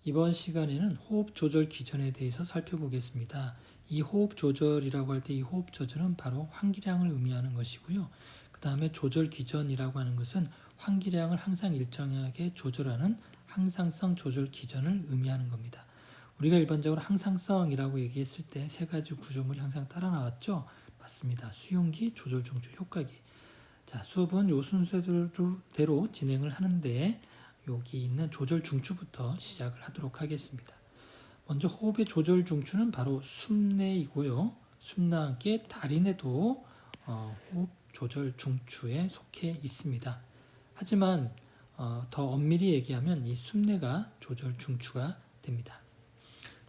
이번 시간에는 호흡 조절 기전에 대해서 살펴보겠습니다. 이 호흡 조절이라고 할 때 이 호흡 조절은 바로 환기량을 의미하는 것이고요. 그 다음에 조절 기전이라고 하는 것은 환기량을 항상 일정하게 조절하는 항상성 조절 기전을 의미하는 겁니다. 우리가 일반적으로 항상성이라고 얘기했을 때 세 가지 구조물이 항상 따라 나왔죠? 맞습니다. 수용기, 조절 중추, 효과기. 자, 수업은 요 순서대로 진행을 하는데 여기 있는 조절 중추부터 시작을 하도록 하겠습니다. 먼저 호흡의 조절 중추는 바로 숨내이고요. 숨과 함께 다리내도 호흡 조절 중추에 속해 있습니다. 하지만 더 엄밀히 얘기하면 이 숨내가 조절 중추가 됩니다.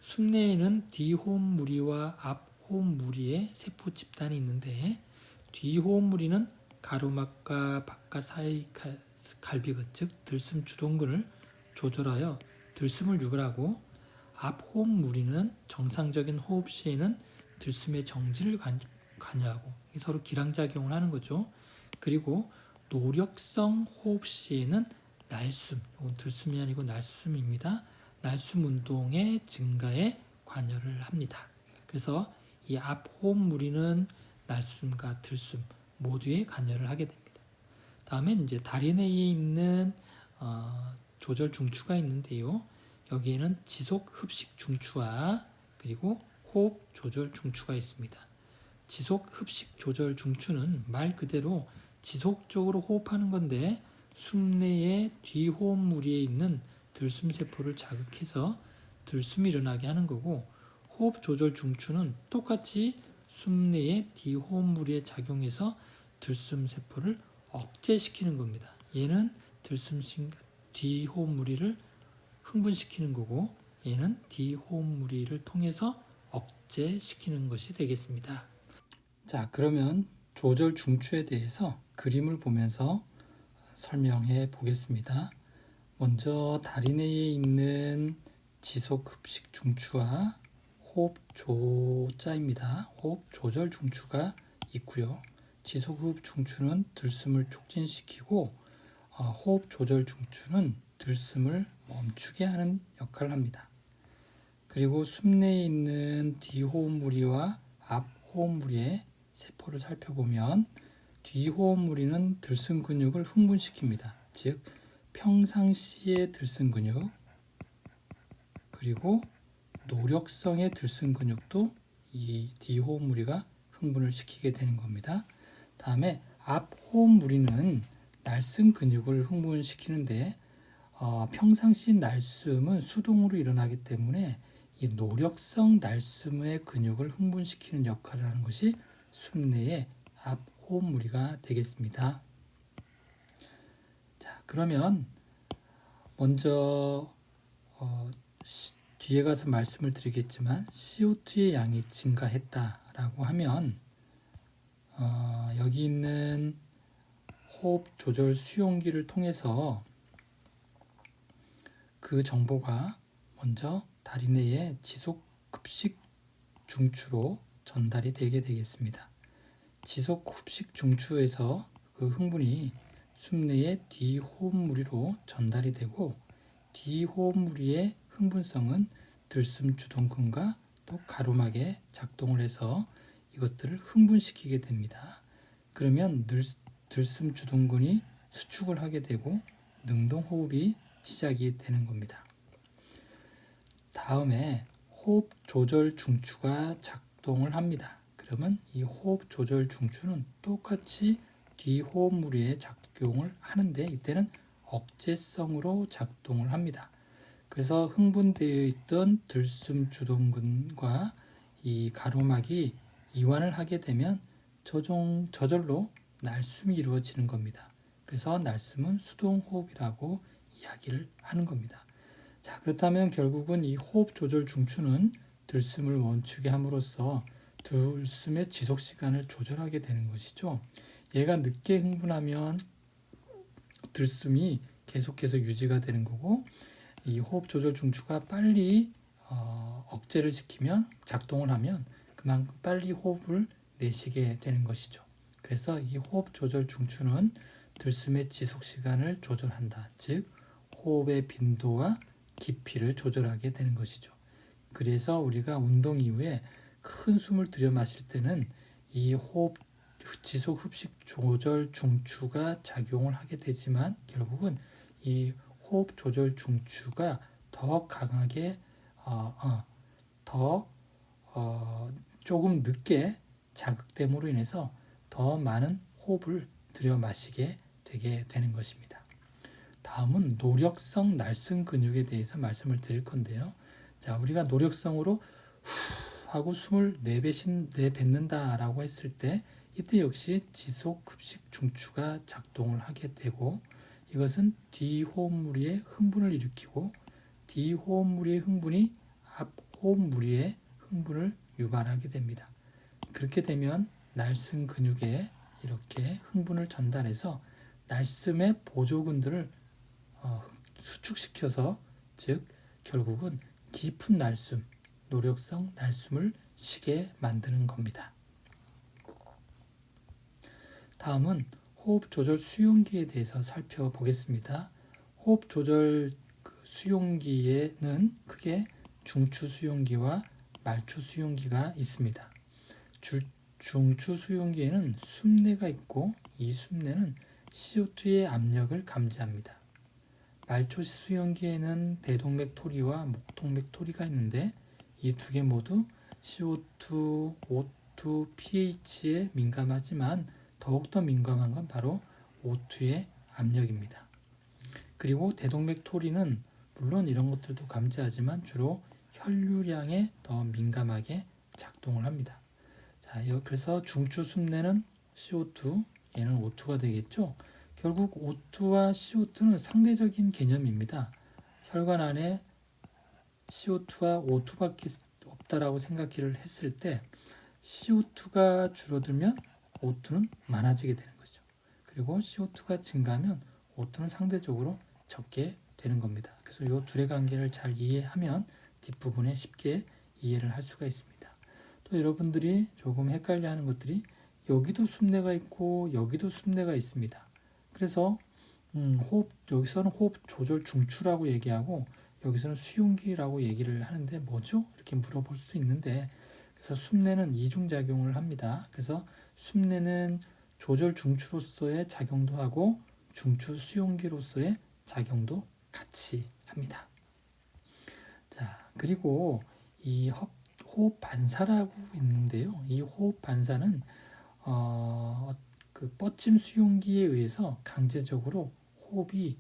숨내에는 뒤호흡 무리와 앞호흡 무리의 세포 집단이 있는데 뒤호흡 무리는 가로막과 바깥 사이 갈비근 즉 들숨 주동근을 조절하여 들숨을 유발하고 앞호흡 무리는 정상적인 호흡 시에는 들숨의 정지를 관여하고 서로 기량작용을 하는 거죠. 그리고 노력성 호흡 시에는 날숨, 이건 들숨이 아니고 날숨입니다. 날숨 운동의 증가에 관여를 합니다. 그래서 이 앞호흡 무리는 날숨과 들숨 모두에 관여를 하게 됩니다. 다음에 이제 다리 내에 있는 조절 중추가 있는데요. 여기에는 지속 흡식 중추와 그리고 호흡 조절 중추가 있습니다. 지속 흡식 조절 중추는 말 그대로 지속적으로 호흡하는 건데 숨내의 뒤호흡 무리에 있는 들숨 세포를 자극해서 들숨이 일어나게 하는 거고, 호흡 조절 중추는 똑같이 숨내의 뒤호흡 무리에 작용해서 들숨 세포를 억제시키는 겁니다. 얘는 들숨 뒤호흡 무리를 흥분시키는 거고 얘는 뒤호흡 무리를 통해서 억제시키는 것이 되겠습니다. 자, 그러면 조절 중추에 대해서 그림을 보면서 설명해 보겠습니다. 먼저 다리 내에 있는 지속 흡식 중추와 호흡 조자입니다. 호흡 조절 중추가 있고요. 지속 흡 중추는 들숨을 촉진시키고 호흡 조절 중추는 들숨을 멈추게 하는 역할을 합니다. 그리고 숨내에 있는 뒤호흡 무리와 앞호흡 무리의 세포를 살펴보면 뒤호흡 무리는 들숨 근육을 흥분시킵니다. 즉 평상시의 들숨 근육 그리고 노력성의 들숨 근육도 이 뒤호흡 무리가 흥분을 시키게 되는 겁니다. 다음에 앞호흡 무리는 날숨 근육을 흥분시키는데 평상시 날숨은 수동으로 일어나기 때문에 이 노력성 날숨의 근육을 흥분시키는 역할을 하는 것이 숨내의 앞호흡 무리가 되겠습니다. 자, 그러면 먼저 뒤에 가서 말씀을 드리겠지만 CO2의 양이 증가했다라고 하면 여기 있는 호흡 조절 수용기를 통해서 그 정보가 먼저 다리 내에 지속 흡식 중추로 전달이 되게 되겠습니다. 지속 흡식 중추에서 그 흥분이 숨내의 뒤호흡 무리로 전달이 되고 뒤호흡 무리의 흥분성은 들숨 주동근과 또 가로막에 작동을 해서 이것들을 흥분시키게 됩니다. 그러면 들숨 주동근이 수축을 하게 되고 능동호흡이 시작이 되는 겁니다. 다음에 호흡 조절 중추가 작동을 합니다. 그러면 이 호흡 조절 중추는 똑같이 뒤호흡 무리에 작용을 하는데 이때는 억제성으로 작동을 합니다. 그래서 흥분되어 있던 들숨 주동근과 이 가로막이 이완을 하게 되면 저절로 날숨이 이루어지는 겁니다. 그래서 날숨은 수동호흡이라고 이야기를 하는 겁니다. 자, 그렇다면 결국은 이 호흡 조절 중추는 들숨을 멈추게 함으로써 들숨의 지속 시간을 조절하게 되는 것이죠. 얘가 늦게 흥분하면 들숨이 계속해서 유지가 되는 거고, 이 호흡 조절 중추가 빨리 억제를 시키면 작동을 하면 그만큼 빨리 호흡을 내쉬게 되는 것이죠. 그래서 이 호흡 조절 중추는 들숨의 지속 시간을 조절한다. 즉 호흡의 빈도와 깊이를 조절하게 되는 것이죠. 그래서 우리가 운동 이후에 큰 숨을 들여 마실 때는 이 호흡 지속 흡식 조절 중추가 작용을 하게 되지만 결국은 이 호흡 조절 중추가 더 강하게 더 조금 늦게 자극됨으로 인해서 더 많은 호흡을 들여 마시게 되게 되는 것입니다. 다음은 노력성 날숨 근육에 대해서 말씀을 드릴 건데요. 자, 우리가 노력성으로 후 하고 숨을 내뱉는다라고 했을 때 이때 역시 지속 흡식 중추가 작동을 하게 되고 이것은 뒤호흡 무리의 흥분을 일으키고 뒤호흡 무리의 흥분이 앞호흡 무리의 흥분을 유발하게 됩니다. 그렇게 되면 날숨 근육에 이렇게 흥분을 전달해서 날숨의 보조근들을 수축시켜서 즉 결국은 깊은 날숨, 노력성 날숨을 쉬게 만드는 겁니다. 다음은 호흡 조절 수용기에 대해서 살펴보겠습니다. 호흡 조절 수용기에는 크게 중추 수용기와 말초 수용기가 있습니다. 중추 수용기에는 숨내가 있고 이 숨내는 CO2의 압력을 감지합니다. 말초 수용기에는 대동맥 토리와 목동맥 토리가 있는데 이 두 개 모두 CO2, O2, pH에 민감하지만 더욱더 민감한 건 바로 O2의 압력입니다. 그리고 대동맥 토리는 물론 이런 것들도 감지하지만 주로 혈류량에 더 민감하게 작동을 합니다. 자, 그래서 중추 숨내는 CO2, 얘는 O2가 되겠죠. 결국 O2와 CO2는 상대적인 개념입니다. 혈관 안에 CO2와 O2밖에 없다라고 생각을 했을 때 CO2가 줄어들면 O2는 많아지게 되는 거죠. 그리고 CO2가 증가하면 O2는 상대적으로 적게 되는 겁니다. 그래서 이 둘의 관계를 잘 이해하면 뒷부분에 쉽게 이해를 할 수가 있습니다. 또 여러분들이 조금 헷갈려하는 것들이 여기도 숨내가 있고 여기도 숨내가 있습니다. 그래서 여기서는 호흡 조절 중추라고 얘기하고 여기서는 수용기라고 얘기를 하는데 뭐죠? 이렇게 물어볼 수 있는데 그래서 숨내는 이중작용을 합니다. 그래서 숨내는 조절 중추로서의 작용도 하고 중추 수용기로서의 작용도 같이 합니다. 자, 그리고 이 호흡 반사라고 있는데요. 이 호흡 반사는 그 뻗침 수용기에 의해서 강제적으로 호흡이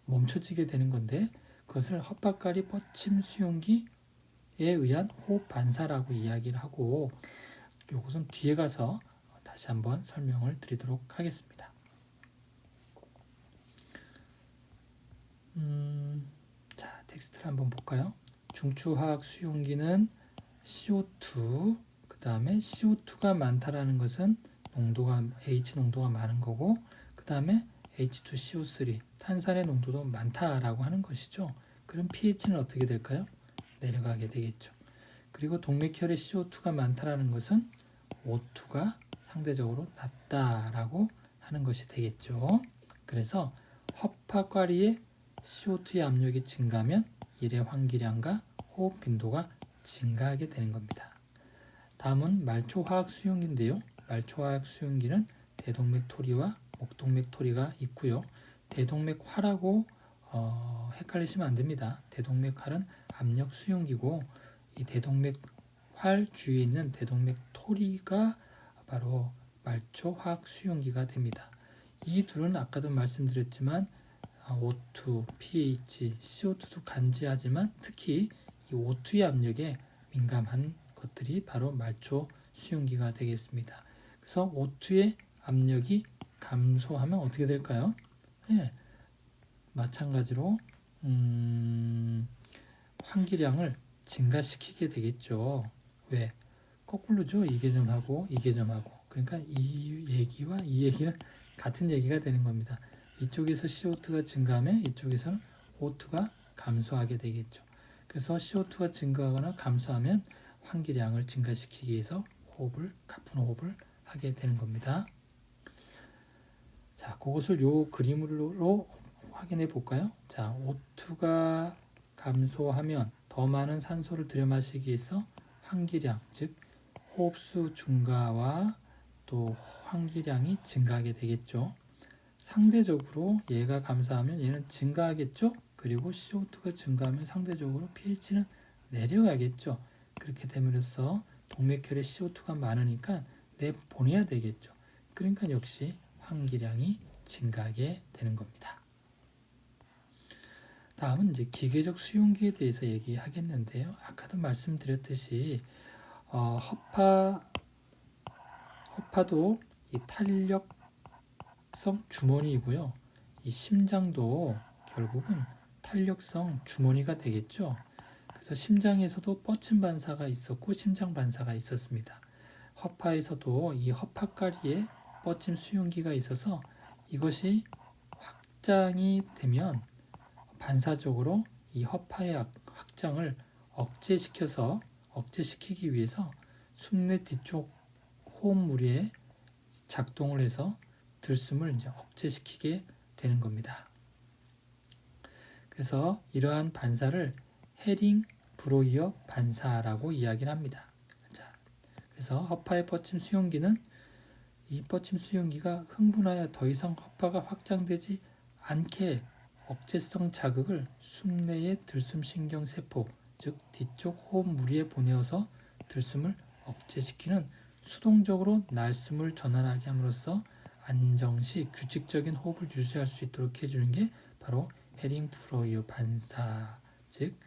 멈춰지게 되는 건데 그것을 헛박가리 뻗침 수용기에 의한 호흡 반사라고 이야기를 하고 이것은 뒤에 가서 다시 한번 설명을 드리도록 하겠습니다. 자, 텍스트를 한번 볼까요? 중추화학 수용기는 CO2, 그 다음에 CO2가 많다라는 것은 H 농도가 많은 거고, 그 다음에 H2CO3, 탄산의 농도도 많다라고 하는 것이죠. 그럼 pH는 어떻게 될까요? 내려가게 되겠죠. 그리고 동맥혈에 CO2가 많다라는 것은 O2가 상대적으로 낮다라고 하는 것이 되겠죠. 그래서 허파과리에 CO2의 압력이 증가하면 일의 환기량과 호흡 빈도가 증가하게 되는 겁니다. 다음은 말초화학 수용기인데요. 말초화학 수용기는 대동맥 토리와 목동맥 토리가 있고요. 대동맥화라고 헷갈리시면 안 됩니다. 대동맥활은 압력 수용기고 이 대동맥활 주위에 있는 대동맥 토리가 바로 말초화학 수용기가 됩니다. 이 둘은 아까도 말씀드렸지만 O2, pH, CO2도 감지하지만 특히 이 O2의 압력에 민감한 것들이 바로 말초 수용기가 되겠습니다. 그래서 O2의 압력이 감소하면 어떻게 될까요? 네, 마찬가지로 환기량을 증가시키게 되겠죠. 왜? 거꾸로죠. 이 개점하고 이 개점하고. 그러니까 이 얘기와 이 얘기는 같은 얘기가 되는 겁니다. 이쪽에서 CO2가 증가하면 이쪽에서는 O2가 감소하게 되겠죠. 그래서 CO2가 증가하거나 감소하면 환기량을 증가시키기 위해서 가쁜 호흡을 하게 되는 겁니다. 자, 그것을 요 그림으로 확인해 볼까요? 자, O2가 감소하면 더 많은 산소를 들여마시기 위해서 환기량, 즉 호흡수 증가와 또 환기량이 증가하게 되겠죠. 상대적으로 얘가 감소하면 얘는 증가하겠죠. 그리고 CO2가 증가하면 상대적으로 pH는 내려가겠죠. 그렇게 됨으로써 동맥혈에 CO2가 많으니까 내보내야 되겠죠. 그러니까 역시 환기량이 증가하게 되는 겁니다. 다음은 이제 기계적 수용기에 대해서 얘기하겠는데요. 아까도 말씀드렸듯이 허파도 이 탄력성 주머니이고요. 이 심장도 결국은 탄력성 주머니가 되겠죠. 그래서 심장에서도 뻗침 반사가 있었고 심장 반사가 있었습니다. 허파에서도 이 허파가리에 뻗침 수용기가 있어서 이것이 확장이 되면 반사적으로 이 허파의 확장을 억제시키기 위해서 숨내 뒤쪽 호흡무리에 작동을 해서 들숨을 이제 억제시키게 되는 겁니다. 그래서 이러한 반사를 헤링 브로이어 반사라고 이야기를 합니다. 자, 그래서 허파의 뻗침 수용기는 이 뻗침 수용기가 흥분하여 더 이상 허파가 확장되지 않게 억제성 자극을 숨내의 들숨신경 세포, 즉 뒤쪽 호흡 무리에 보내어서 들숨을 억제시키는 수동적으로 날숨을 전환하게 함으로써 안정시 규칙적인 호흡을 유지할 수 있도록 해주는 게 바로 헤링 브로이어 반사, 즉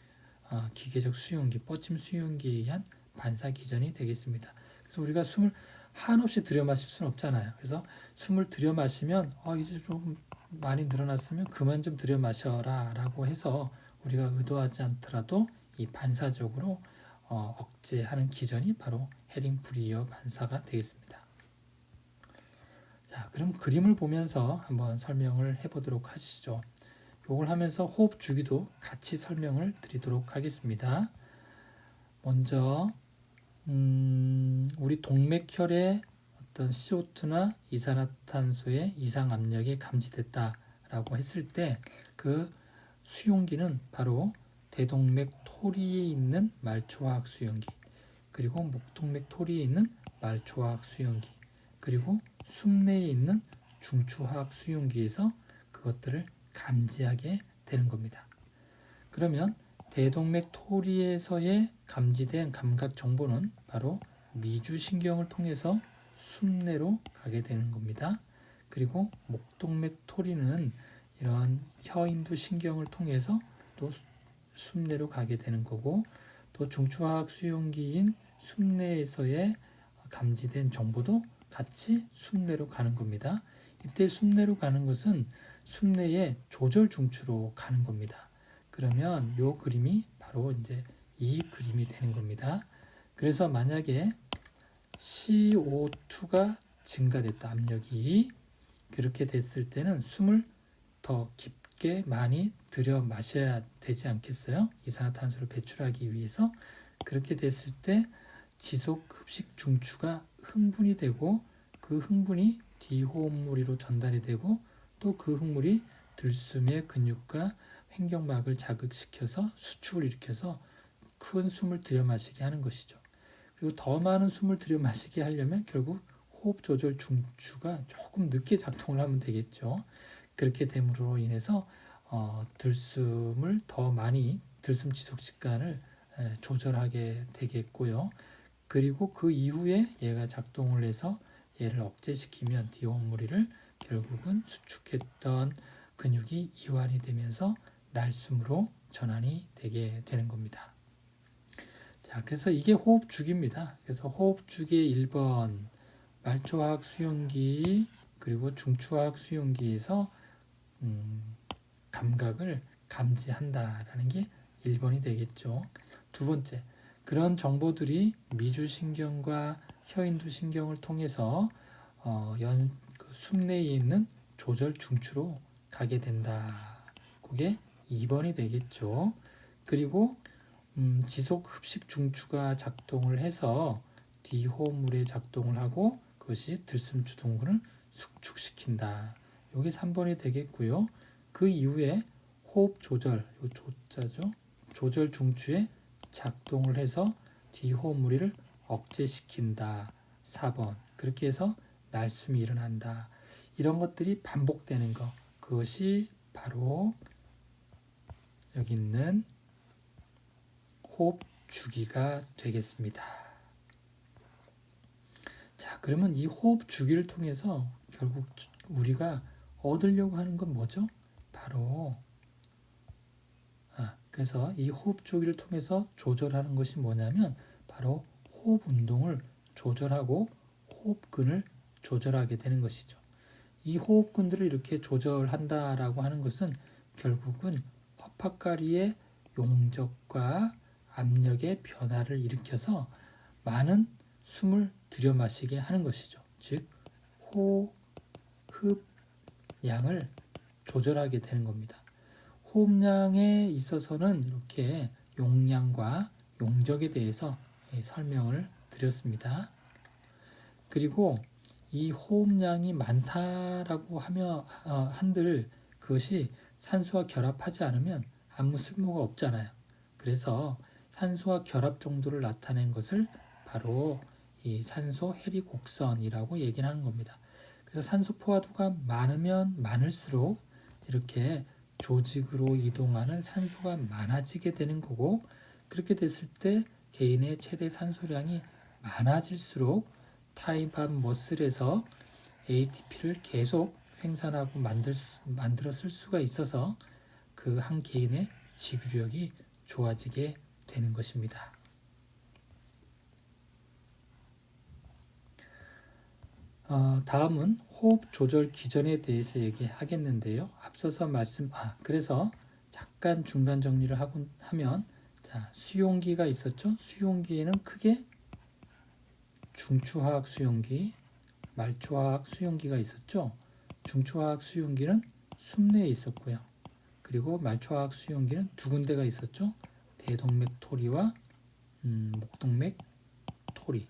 기계적 수용기, 뻗침 수용기에 의한 반사 기전이 되겠습니다. 그래서 우리가 숨을 한없이 들여 마실 수는 없잖아요. 그래서 숨을 들여 마시면 이제 좀 많이 늘어났으면 그만 좀 들여 마셔라 라고 해서 우리가 의도하지 않더라도 이 반사적으로 억제하는 기전이 바로 헤링 브로이어 반사가 되겠습니다. 자, 그럼 그림을 보면서 한번 설명을 해보도록 하시죠. 이걸 하면서 호흡 주기도 같이 설명을 드리도록 하겠습니다. 먼저 우리 동맥혈의 어떤 CO2나 이산화탄소의 이상 압력이 감지됐다라고 했을 때 그 수용기는 바로 대동맥 토리에 있는 말초화학 수용기, 그리고 목동맥 토리에 있는 말초화학 수용기, 그리고 숨내에 있는 중추화학 수용기에서 그것들을 감지하게 되는 겁니다. 그러면 대동맥 토리에서의 감지된 감각 정보는 바로 미주신경을 통해서 숨내로 가게 되는 겁니다. 그리고 목동맥 토리는 이러한 혀인두 신경을 통해서 또 숨내로 가게 되는 거고, 또 중추화학 수용기인 숨내에서의 감지된 정보도 같이 숨내로 가는 겁니다. 이때 숨내로 가는 것은 숨내의 조절 중추로 가는 겁니다. 그러면 이 그림이 바로 이제 이 그림이 되는 겁니다. 그래서 만약에 CO2가 증가됐다, 압력이 그렇게 됐을 때는 숨을 더 깊게 많이 들여 마셔야 되지 않겠어요? 이산화탄소를 배출하기 위해서. 그렇게 됐을 때 지속 흡식 중추가 흥분이 되고 그 흥분이 뒤호흡무리로 전달이 되고 또 그 흥물이 들숨의 근육과 횡격막을 자극시켜서 수축을 일으켜서 큰 숨을 들여마시게 하는 것이죠. 그리고 더 많은 숨을 들여마시게 하려면 결국 호흡 조절 중추가 조금 늦게 작동을 하면 되겠죠. 그렇게 됨으로 인해서 들숨을 더 많이 들숨 지속 시간을 조절하게 되겠고요. 그리고 그 이후에 얘가 작동을 해서 얘를 억제시키면 뒤호흡무리를 결국은 수축했던 근육이 이완이 되면서 날숨으로 전환이 되게 되는 겁니다. 자, 그래서 이게 호흡 주기입니다. 그래서 호흡 주기의 1번 말초화학 수용기 그리고 중추화학 수용기에서 감각을 감지한다라는 게 1번이 되겠죠. 두 번째, 그런 정보들이 미주신경과 혀인두신경을 통해서 숨내에 있는 조절 중추로 가게 된다. 그게 2번이 되겠죠. 그리고 지속 흡식 중추가 작동을 해서 뒤호흡물에 작동을 하고 그것이 들숨 주동근을 수축시킨다. 이게 3번이 되겠고요. 그 이후에 호흡 조절, 요 조자죠. 조절 중추에 작동을 해서 뒤호흡 무리를 억제시킨다. 4번. 그렇게 해서 날숨이 일어난다. 이런 것들이 반복되는 것. 그것이 바로 여기 있는 호흡 주기가 되겠습니다. 자, 그러면 이 호흡 주기를 통해서 결국 우리가 얻으려고 하는 건 뭐죠? 바로 그래서 이 호흡 주기를 통해서 조절하는 것이 뭐냐면 바로 호흡 운동을 조절하고 호흡근을 조절하게 되는 것이죠. 이 호흡근들을 이렇게 조절한다라고 하는 것은 결국은 허파가리의 용적과 압력의 변화를 일으켜서 많은 숨을 들여 마시게 하는 것이죠. 즉 호흡량을 조절하게 되는 겁니다. 호흡량에 있어서는 이렇게 용량과 용적에 대해서 설명을 드렸습니다. 그리고 이 호흡량이 많다라고 하며 한들 그것이 산소와 결합하지 않으면 아무 쓸모가 없잖아요. 그래서 산소와 결합 정도를 나타낸 것을 바로 이 산소 해리 곡선이라고 얘기를 하는 겁니다. 그래서 산소 포화도가 많으면 많을수록 이렇게 조직으로 이동하는 산소가 많아지게 되는 거고, 그렇게 됐을 때 개인의 최대 산소량이 많아질수록 타이밥 머슬에서 ATP를 계속 생산하고 만들어 쓸 수가 있어서 그 한 개인의 지구력이 좋아지게 되는 것입니다. 다음은 호흡 조절 기전에 대해서 얘기하겠는데요. 앞서서 그래서 잠깐 중간 정리를 하면, 자, 수용기가 있었죠. 수용기에는 크게 중추화학 수용기, 말초화학 수용기가 있었죠. 중추화학 수용기는 숨내에 있었고요. 그리고 말초화학 수용기는 두 군데가 있었죠. 대동맥 토리와 목동맥 토리.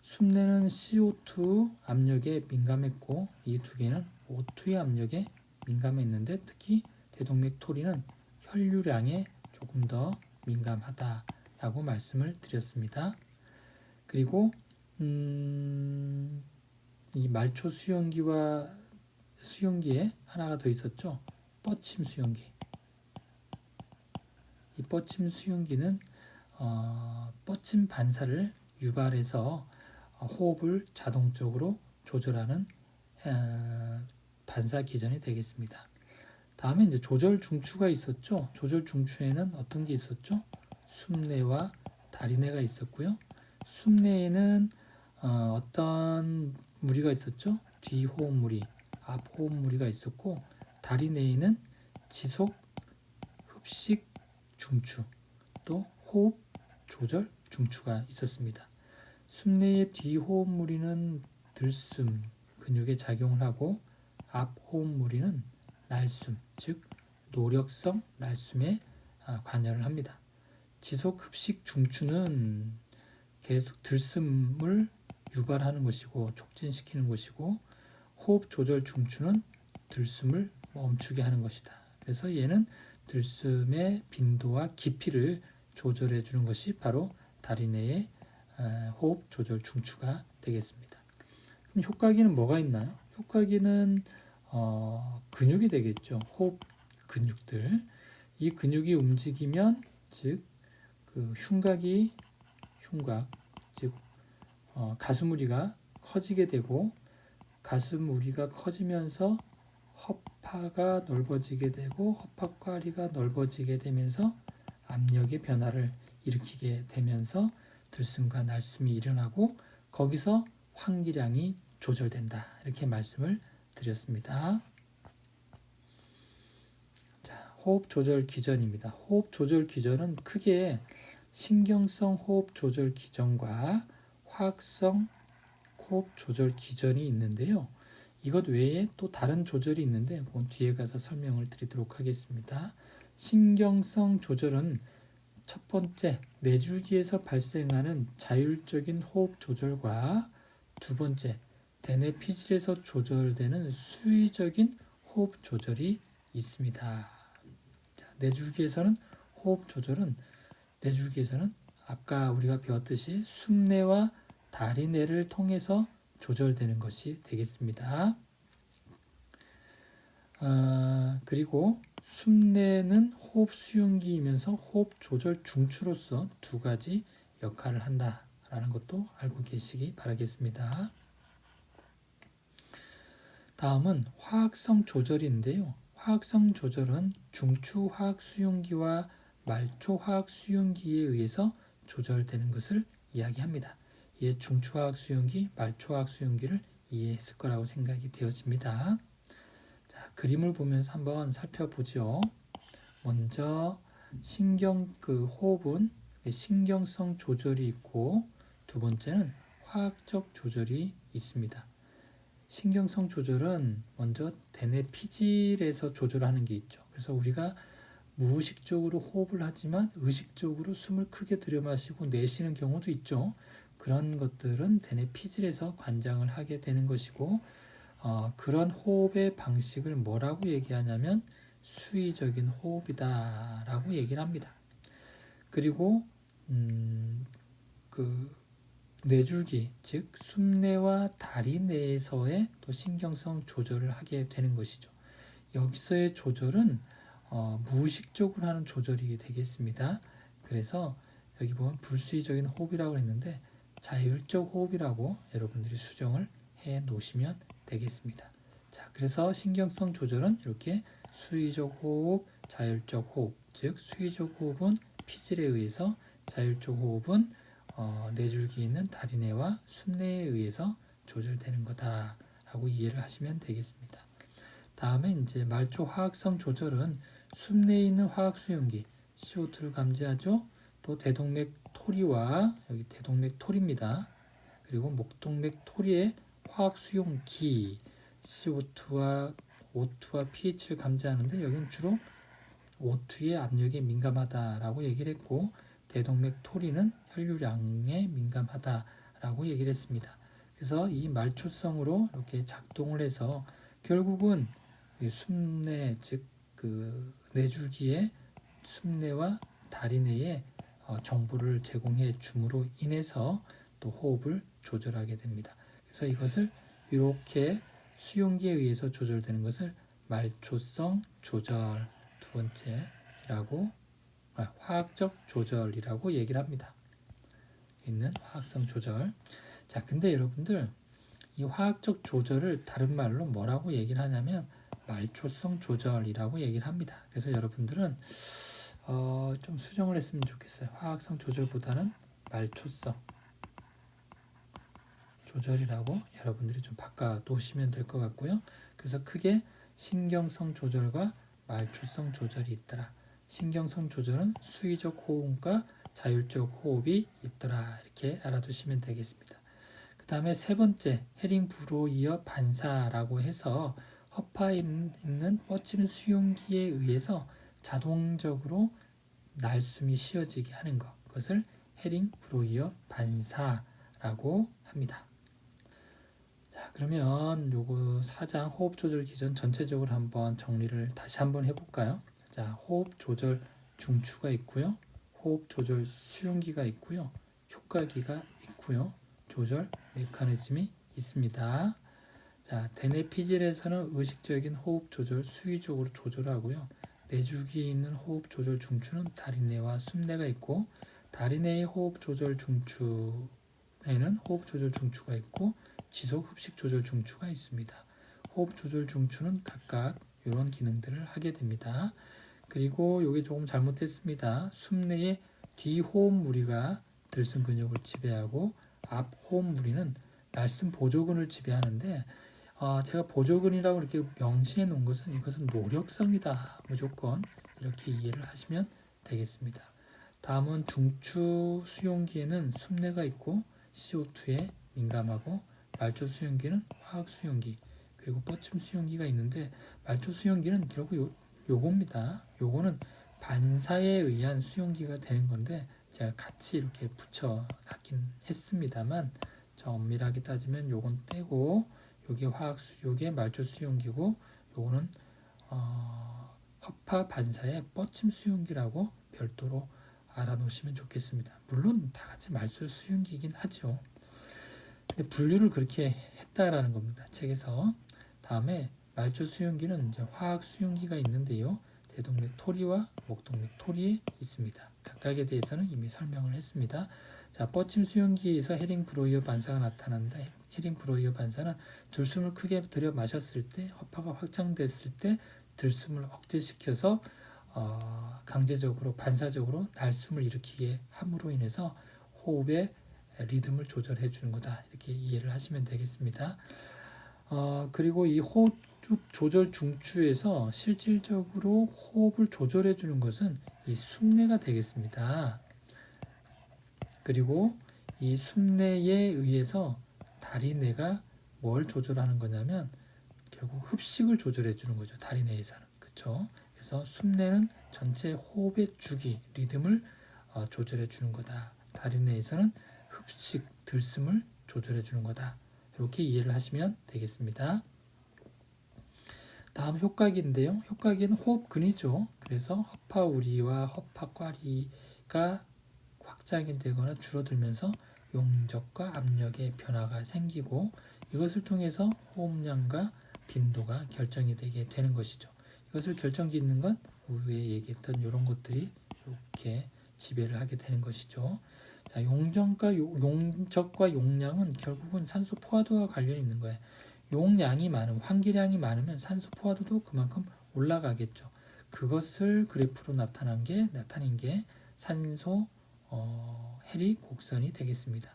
숨내는 CO2 압력에 민감했고 이 두 개는 O2의 압력에 민감했는데 특히 대동맥 토리는 혈류량에 조금 더 민감하다라고 말씀을 드렸습니다. 그리고 이 말초 수용기에 하나가 더 있었죠. 뻗침 수용기. 이 뻗침 수용기는 뻗침 반사를 유발해서 호흡을 자동적으로 조절하는 반사 기전이 되겠습니다. 다음에 이제 조절 중추가 있었죠. 조절 중추에는 어떤 게 있었죠? 숨내와 다리내가 있었고요. 숨내에는 어떤 무리가 있었죠? 뒤호흡 무리, 앞호흡 무리가 있었고, 다리내에는 지속 흡식 중추, 또 호흡 조절 중추가 있었습니다. 숨내의 뒤호흡 무리는 들숨 근육에 작용을 하고 앞호흡 무리는 날숨, 즉 노력성 날숨에 관여를 합니다. 지속 흡식 중추는 계속 들숨을 유발하는 것이고 촉진시키는 것이고, 호흡 조절 중추는 들숨을 멈추게 하는 것이다. 그래서 얘는 들숨의 빈도와 깊이를 조절해 주는 것이 바로 다리내의 호흡 조절 중추가 되겠습니다. 그럼 효과기는 뭐가 있나요? 효과기는 근육이 되겠죠. 호흡 근육들. 이 근육이 움직이면 즉 그 흉곽, 즉 가슴 우리가 커지게 되고, 가슴 우리가 커지면서 허파가 넓어지게 되고 허파과리가 넓어지게 되면서 압력의 변화를 일으키게 되면서 들숨과 날숨이 일어나고 거기서 환기량이 조절된다. 이렇게 말씀을 드렸습니다. 자, 호흡 조절 기전입니다. 호흡 조절 기전은 크게 신경성 호흡 조절 기전과 화학성 호흡 조절 기전이 있는데요. 이것 외에 또 다른 조절이 있는데 그건 뒤에 가서 설명을 드리도록 하겠습니다. 신경성 조절은 첫 번째, 뇌줄기에서 발생하는 자율적인 호흡 조절과 두 번째, 대뇌 피질에서 조절되는 수의적인 호흡 조절이 있습니다. 내줄기에서는 호흡 조절은 내줄기에서는 아까 우리가 배웠듯이 숨내와 다리내를 통해서 조절되는 것이 되겠습니다. 그리고 숨내는 호흡 수용기이면서 호흡 조절 중추로서 두 가지 역할을 한다라는 것도 알고 계시기 바라겠습니다. 다음은 화학성 조절인데요. 화학성 조절은 중추 화학 수용기와 말초 화학 수용기에 의해서 조절되는 것을 이야기합니다. 이에 중추 화학 수용기, 말초 화학 수용기를 이해했을 거라고 생각이 되어집니다. 자, 그림을 보면서 한번 살펴보죠. 먼저 호흡은 신경성 조절이 있고, 두 번째는 화학적 조절이 있습니다. 신경성 조절은 먼저 대뇌 피질에서 조절하는 게 있죠. 그래서 우리가 무의식적으로 호흡을 하지만 의식적으로 숨을 크게 들여마시고 내쉬는 경우도 있죠. 그런 것들은 대뇌 피질에서 관장을 하게 되는 것이고, 그런 호흡의 방식을 뭐라고 얘기하냐면 수의적인 호흡이다라고 얘기를 합니다. 그리고 뇌줄기, 즉 숨내와 다리내에서의 또 신경성 조절을 하게 되는 것이죠. 여기서의 조절은 무의식적으로 하는 조절이 되겠습니다. 그래서 여기 보면 불수의적인 호흡이라고 했는데 자율적 호흡이라고 여러분들이 수정을 해 놓으시면 되겠습니다. 자, 그래서 신경성 조절은 이렇게 수의적 호흡, 자율적 호흡, 즉 수의적 호흡은 피질에 의해서, 자율적 호흡은 뇌줄기에 있는 다리내와 숨내에 의해서 조절되는 거다라고 이해를 하시면 되겠습니다. 다음에 이제 말초 화학성 조절은 숨내에 있는 화학 수용기 CO2를 감지하죠. 또 대동맥 토리와 여기 대동맥 토리입니다. 그리고 목동맥 토리의 화학 수용기 CO2와 O2와 pH를 감지하는데 여기는 주로 O2의 압력에 민감하다라고 얘기를 했고, 대동맥 토리는 혈류량에 민감하다라고 얘기를 했습니다. 그래서 이 말초성으로 이렇게 작동을 해서 결국은 숨내, 즉 뇌줄기의 숨내와 다리내에 정보를 제공해 줌으로 인해서 또 호흡을 조절하게 됩니다. 그래서 이것을 이렇게 수용기에 의해서 조절되는 것을 말초성 조절, 두 번째라고 화학적 조절이라고 얘기를 합니다. 있는 화학성 조절. 자, 근데 여러분들 이 화학적 조절을 다른 말로 뭐라고 얘기를 하냐면 말초성 조절이라고 얘기를 합니다. 그래서 여러분들은 좀 수정을 했으면 좋겠어요. 화학성 조절보다는 말초성 조절이라고 여러분들이 좀 바꿔 놓으시면 될 것 같고요. 그래서 크게 신경성 조절과 말초성 조절이 있더라. 신경성 조절은 수의적 호흡과 자율적 호흡이 있더라. 이렇게 알아두시면 되겠습니다. 그 다음에 세 번째, 헤링브로이어 반사라고 해서 허파에 있는 뻗치는 수용기에 의해서 자동적으로 날숨이 쉬어지게 하는 것. 그것을 헤링브로이어 반사라고 합니다. 자, 그러면 요거 4장 호흡 조절 기전 전체적으로 한번 정리를 다시 한번 해볼까요? 자, 호흡 조절 중추가 있고요. 호흡 조절 수용기가 있고요. 효과기가 있고요. 조절 메커니즘이 있습니다. 자, 대뇌 피질에서는 의식적인 호흡 조절 수의적으로 조절하고요. 뇌줄기에 있는 호흡 조절 중추는 다리내와 숨내가 있고, 다리내의 호흡 조절 중추에는 호흡 조절 중추가 있고 지속 흡식 조절 중추가 있습니다. 호흡 조절 중추는 각각 이런 기능들을 하게 됩니다. 그리고 이게 조금 잘못됐습니다. 숨내의 뒤호흡 무리가 들숨 근육을 지배하고 앞 호흡 무리는 날숨 보조근을 지배하는데, 제가 보조근이라고 이렇게 명시해 놓은 것은 이것은 노력성이다. 무조건 이렇게 이해를 하시면 되겠습니다. 다음은 중추 수용기에는 숨내가 있고 CO2에 민감하고, 말초 수용기는 화학 수용기, 그리고 뻗침 수용기가 있는데 말초 수용기는 결국 요겁니다. 요거는 반사에 의한 수용기가 되는 건데 제가 같이 이렇게 붙여 놨긴 했습니다만 엄밀하게 따지면 요건 떼고 요게 말초 수용기고 요거는 허파 반사의 뻗침 수용기라고 별도로 알아놓으시면 좋겠습니다. 물론 다 같이 말술 수용기이긴 하죠. 근데 분류를 그렇게 했다라는 겁니다. 책에서. 다음에 말초 수용기는 이제 화학 수용기가 있는데요. 대동맥 토리와 목동맥 토리에 있습니다. 각각에 대해서는 이미 설명을 했습니다. 자, 뻗침 수용기에서 헤링 브로이어 반사가 나타난다. 헤링 브로이어 반사는 들숨을 크게 들여 마셨을 때 허파가 확장됐을 때 들숨을 억제시켜서 강제적으로 반사적으로 날숨을 일으키게 함으로 인해서 호흡의 리듬을 조절해 주는 거다. 이렇게 이해를 하시면 되겠습니다. 그리고 이 호흡 조절 중추에서 실질적으로 호흡을 조절해 주는 것은 이 숨내가 되겠습니다. 그리고 이 숨내에 의해서 다리내가 뭘 조절하는 거냐면 결국 흡식을 조절해 주는 거죠. 다리내에서는. 그렇죠? 그래서 숨내는 전체 호흡의 주기, 리듬을 조절해 주는 거다. 다리내에서는 흡식, 들숨을 조절해 주는 거다. 이렇게 이해를 하시면 되겠습니다. 다음 효과기인데요. 효과기는 호흡근이죠. 그래서 허파우리와 허파꽈리가 확장이 되거나 줄어들면서 용적과 압력의 변화가 생기고 이것을 통해서 호흡량과 빈도가 결정이 되게 되는 것이죠. 이것을 결정짓는 건 위에 얘기했던 이런 것들이 이렇게 지배를 하게 되는 것이죠. 자, 용적과 용량은 결국은 산소 포화도와 관련이 있는 거예요. 용량이 많으면, 환기량이 많으면 산소 포화도도 그만큼 올라가겠죠. 그것을 그래프로 나타낸 게 산소 해리 곡선이 되겠습니다.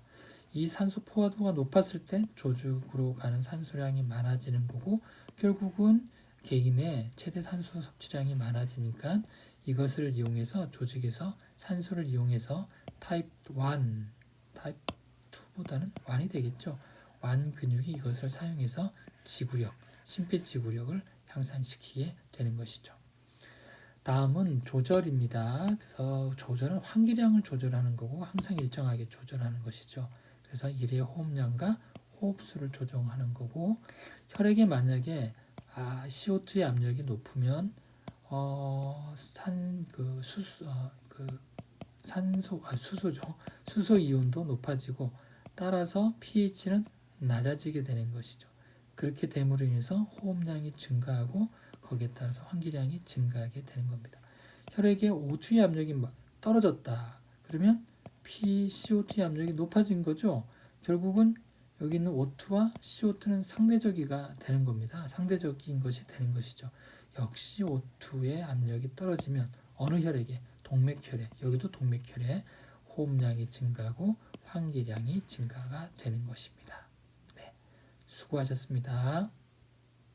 이 산소 포화도가 높았을 때 조직으로 가는 산소량이 많아지는 거고 결국은 개인의 최대 산소 섭취량이 많아지니까 이것을 이용해서 조직에서 산소를 이용해서 타입 1, 타입 2보다는 1이 되겠죠. 1 근육이 이것을 사용해서 지구력, 심폐지구력을 향상시키게 되는 것이죠. 다음은 조절입니다. 그래서 조절은 환기량을 조절하는 거고 항상 일정하게 조절하는 것이죠. 그래서 일의 호흡량과 호흡수를 조정하는 거고 혈액에 만약에 CO2의 압력이 높으면 수소 이온도 높아지고 따라서 pH는 낮아지게 되는 것이죠. 그렇게 됨으로 인해서 호흡량이 증가하고 거기에 따라서 환기량이 증가하게 되는 겁니다. 혈액에 O2의 압력이 떨어졌다. 그러면 PCO2의 압력이 높아진 거죠. 결국은 여기 있는 O2와 CO2는 상대적이가 되는 겁니다. 상대적인 것이 되는 것이죠. 역시 O2의 압력이 떨어지면 어느 혈액에? 동맥혈액, 여기도 동맥혈액 호흡량이 증가하고 환기량이 증가가 되는 것입니다. 네, 수고하셨습니다.